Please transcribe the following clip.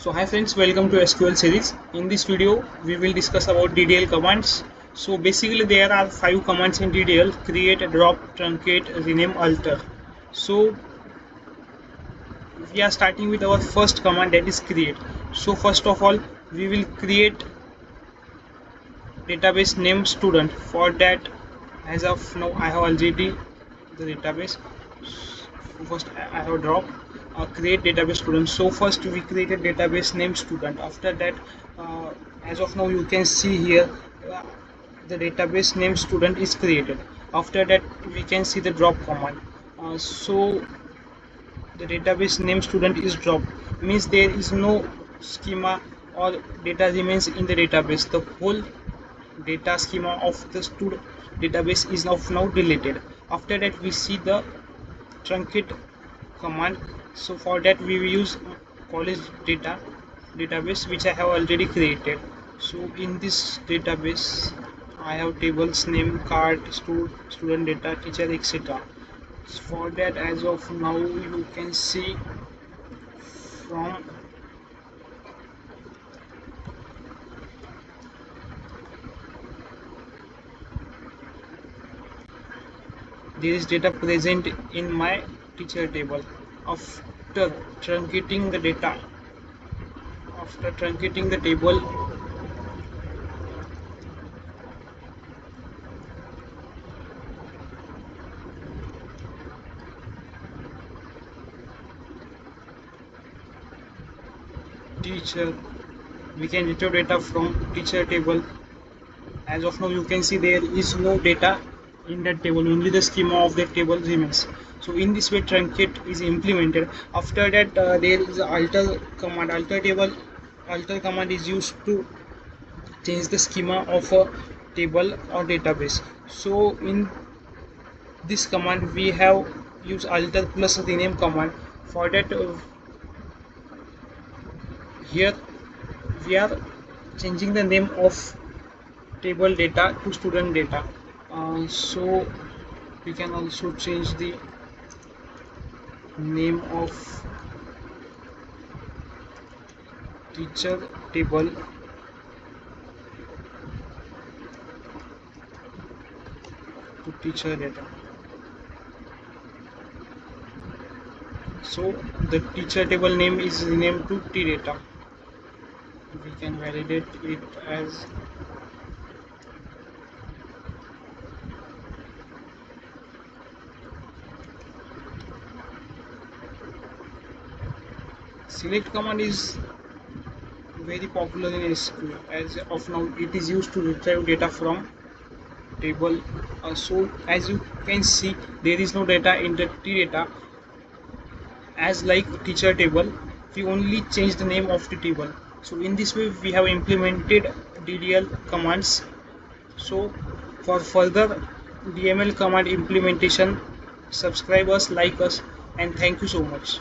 So hi friends, welcome to SQL series. In this video we will discuss about DDL commands. So basically there are 5 commands in DDL: create, drop, truncate, rename, alter. So we are starting with our first command, that is create. So first of all we will create database name student. For that, as of now I have already the database. First I have drop create database student. So first we created database name student. After that, as of now you can see here, uh, the database name student is created. After that we can see the drop command. So the database name student is dropped, means there is no schema or data remains in the database. The whole data schema of the student database is now deleted. After that we see the truncate command. So for that we will use college database which I have already created. So in this database I have tables name, card, student data, teacher, etc. For that, as of now you can see from there is data present in my teacher table. After truncating the data, after truncating the table, teacher, we can retrieve data from teacher table. As of now you can see there is no data in that table, only the schema of that table remains. So in this way truncate is implemented. After that, there is alter command. Alter command is used to change the schema of a table or database. So in this command we have used alter plus rename command. For that, here we are changing the name of table data to student data. So we can also change the name of teacher table to teacher data. So the teacher table name is renamed to T data. We can validate it as select command is very popular in SQL. As of now it is used to retrieve data from table. So as you can see there is no data in the T data. As like teacher table, we only change the name of the table. So in this way we have implemented DDL commands. So for further DML command implementation, subscribe us, like us, and thank you so much.